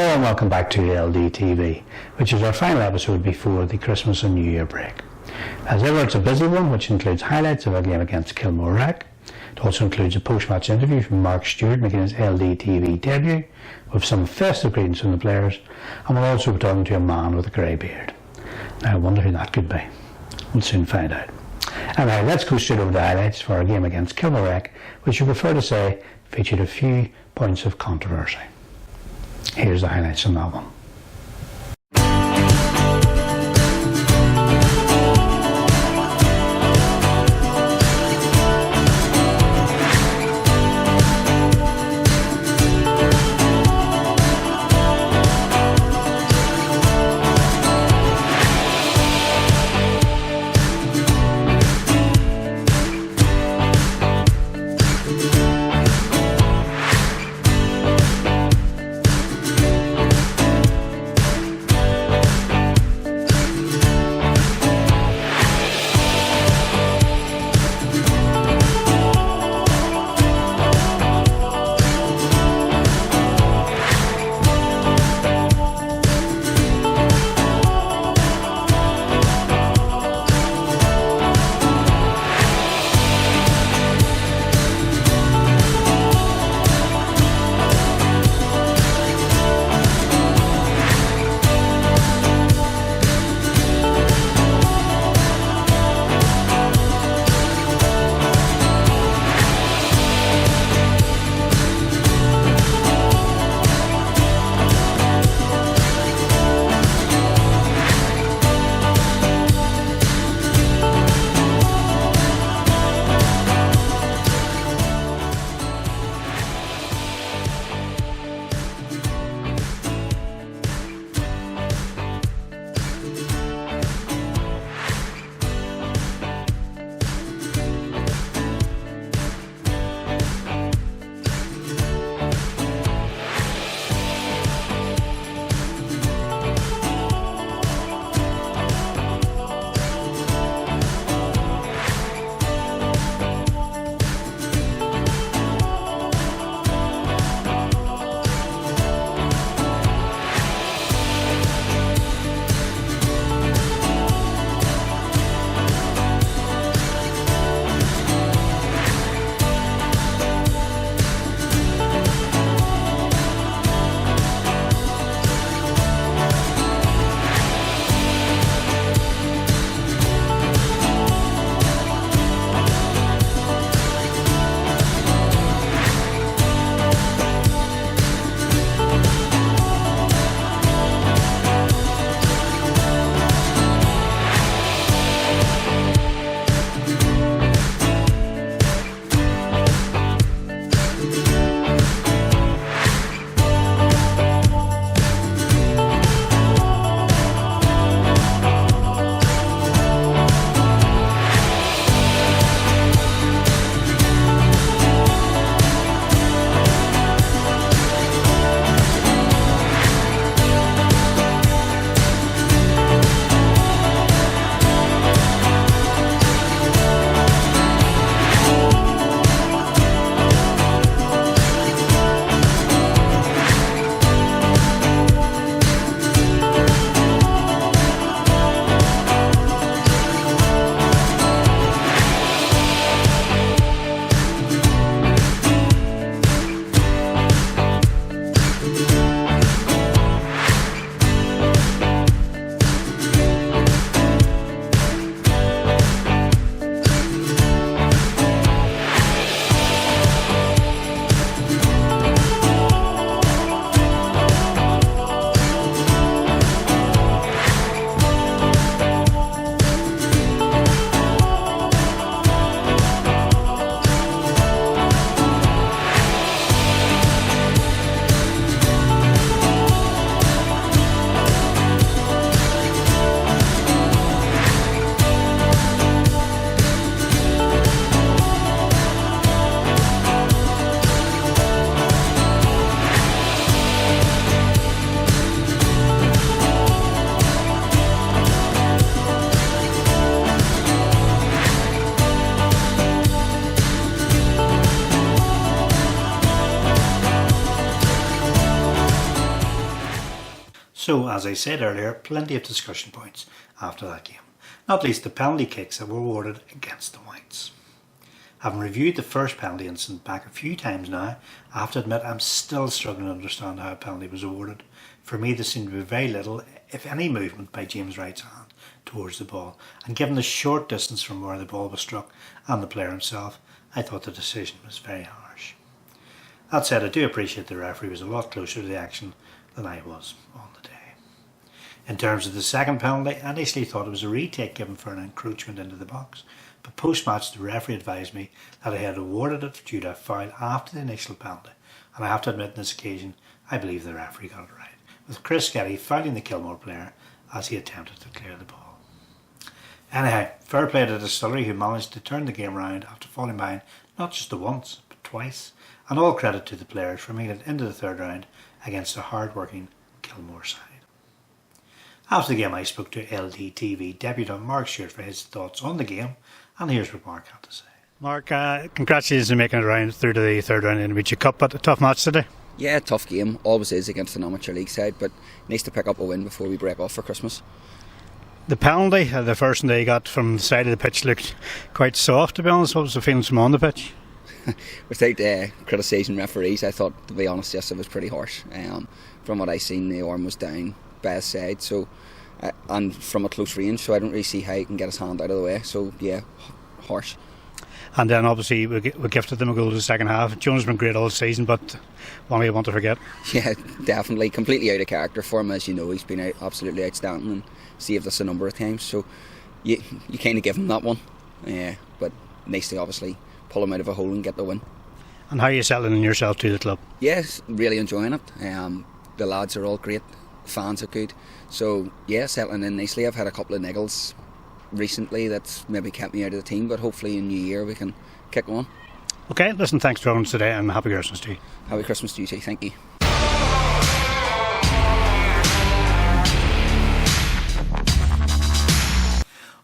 Hello and welcome back to LDTV, which is our final episode before the Christmas and New Year break. As ever, it's a busy one, which includes highlights of our game against Kilmore Rec. It also includes a post-match interview from Mark Stewart making his LDTV debut, with some festive greetings from the players, and we'll also be talking to a man with a grey beard. Now I wonder who that could be. We'll soon find out. Anyway, let's go straight over the highlights for our game against Kilmore Rec, which you prefer to say featured a few points of controversy. Here's the highlights from that one. So, as I said earlier, plenty of discussion points after that game, not least the penalty kicks that were awarded against the Whites. Having reviewed the first penalty incident back a few times now, I have to admit I'm still struggling to understand how a penalty was awarded. For me, there seemed to be very little, if any, movement by James Wright's hand towards the ball, and given the short distance from where the ball was struck and the player himself, I thought the decision was very harsh. That said, I do appreciate the referee was a lot closer to the action than I was on the day. In terms of the second penalty, I initially thought it was a retake given for an encroachment into the box, but post-match the referee advised me that I had awarded it due to a foul after the initial penalty, and I have to admit on this occasion I believe the referee got it right, with Chris Getty fouling the Kilmore player as he attempted to clear the ball. Anyhow, fair play to the Distillery, who managed to turn the game around after falling behind not just the once but twice, and all credit to the players for making it into the third round against a hard-working Kilmore side. After the game I spoke to LDTV debutant Mark Stewart for his thoughts on the game, and here's what Mark had to say. Mark, congratulations on making it around through to the third round in the Beachy Cup, but a tough match today. Yeah, tough game, always is against an amateur league side, but nice to pick up a win before we break off for Christmas. The penalty, the first one they got from the side of the pitch, looked quite soft, to be honest. What was the feelings from on the pitch? Without criticising referees, I thought, to be honest, yes, it was pretty harsh. From what I seen, the arm was down by his side, so and from a close range, so I don't really see how he can get his hand out of the way. So yeah, harsh. And then obviously we gifted them a goal in the second half. Jones has been great all season, but one we want to forget. Yeah, definitely. Completely out of character for him, as you know. He's been absolutely outstanding and saved us a number of times. So you kind of give him that one. Yeah, but nice to obviously pull him out of a hole and get the win. And how are you settling in yourself to the club? Yes, really enjoying it. The lads are all great. Fans are good. So yeah, settling in nicely. I've had a couple of niggles recently that's maybe kept me out of the team, but hopefully in New Year we can kick on. Okay, listen, thanks for joining us today and Happy Christmas to you. Happy Christmas to you too, thank you.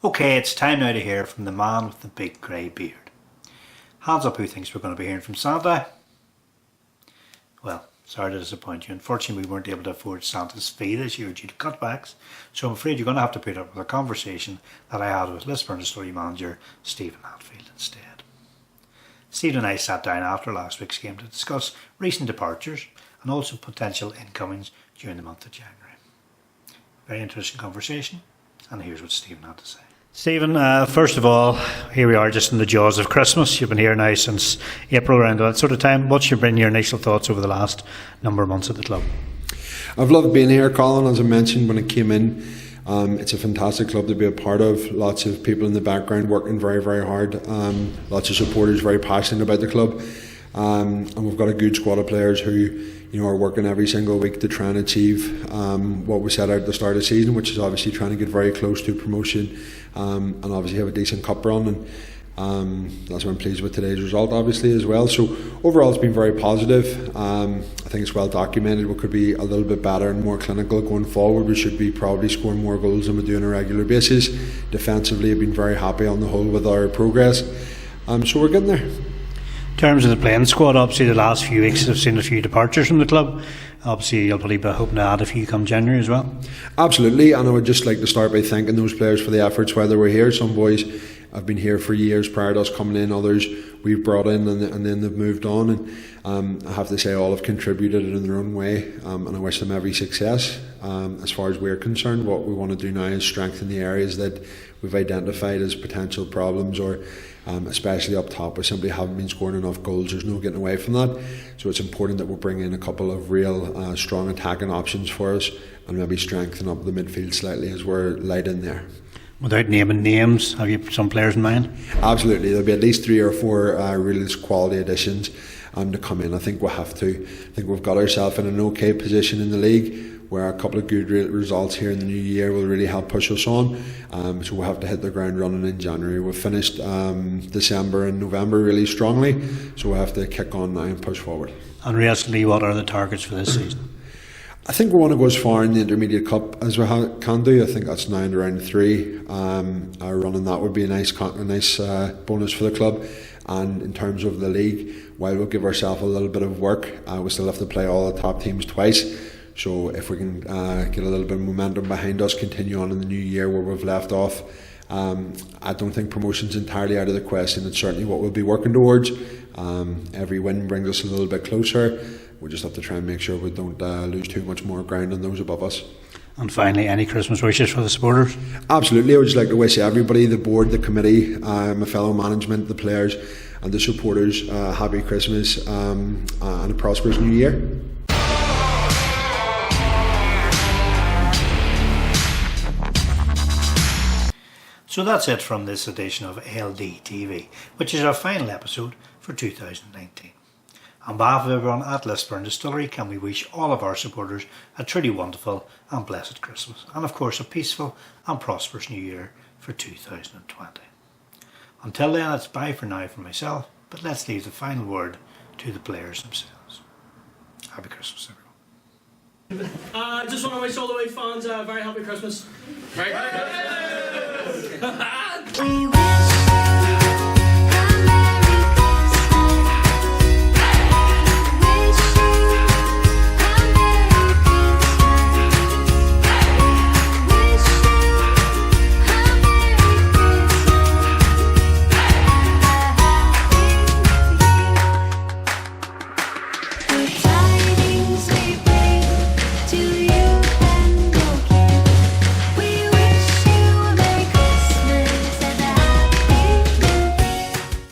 Okay, it's time now to hear from the man with the big grey beard. Hands up who thinks we're going to be hearing from Santa. Well, sorry to disappoint you. Unfortunately, we weren't able to afford Santa's fee this year due to cutbacks, so I'm afraid you're going to have to put up with a conversation that I had with Lisburn Distillery manager Stephen Hatfield instead. Stephen and I sat down after last week's game to discuss recent departures and also potential incomings during the month of January. Very interesting conversation, and here's what Stephen had to say. Stephen, first of all, here we are just in the jaws of Christmas. You've been here now since April, around that sort of time. What's been your initial thoughts over the last number of months at the club? I've loved being here, Colin. As I mentioned when I came in, it's a fantastic club to be a part of. Lots of people in the background working very, very hard. Lots of supporters very passionate about the club. And we've got a good squad of players who are working every single week to try and achieve what we set out at the start of the season, which is obviously trying to get very close to promotion and obviously have a decent cup run. And that's why I'm pleased with today's result, obviously, as well. So overall, it's been very positive. I think it's well documented. We could be a little bit better and more clinical going forward. We should be probably scoring more goals than we do on a regular basis. Defensively, I've been very happy on the whole with our progress. So we're getting there. In terms of the playing squad, obviously the last few weeks have seen a few departures from the club. Obviously you'll probably be hoping to add a few come January as well. Absolutely, and I would just like to start by thanking those players for the efforts while they were here. Some boys have been here for years prior to us coming in, others we've brought in and then they've moved on, and I have to say all have contributed in their own way, and I wish them every success. As far as we're concerned, what we want to do now is strengthen the areas that we've identified as potential problems, or especially up top, we simply haven't been scoring enough goals. There's no getting away from that. So it's important that we bring in a couple of real strong attacking options for us, and maybe strengthen up the midfield slightly as we're light in there. Without naming names, have you some players in mind? Absolutely, there'll be at least 3 or 4 really quality additions to come in. I think we'll have to. I think we've got ourselves in an okay position in the league, where a couple of good results here in the new year will really help push us on. So we'll have to hit the ground running in January. We've finished December and November really strongly, so we'll have to kick on now and push forward. And realistically, what are the targets for this season? I think we want to go as far in the Intermediate Cup as we can do. I think that's now in round 3. Running that would be a nice bonus for the club. And in terms of the league, while we'll give ourselves a little bit of work, we still have to play all the top teams twice. So if we can get a little bit of momentum behind us, continue on in the new year where we've left off, I don't think promotion's entirely out of the question. It's certainly what we'll be working towards. Every win brings us a little bit closer. We just have to try and make sure we don't lose too much more ground on those above us. And finally, any Christmas wishes for the supporters? Absolutely. I would just like to wish everybody, the board, the committee, my fellow management, the players and the supporters, happy Christmas and a prosperous new year. So that's it from this edition of LDTV, which is our final episode for 2019. On behalf of everyone at Lisburn Distillery, can we wish all of our supporters a truly wonderful and blessed Christmas, and of course a peaceful and prosperous new year for 2020. Until then, it's bye for now from myself, but let's leave the final word to the players themselves. Happy Christmas, everyone. I just want to wish all the Wade fans a very happy Christmas. Right.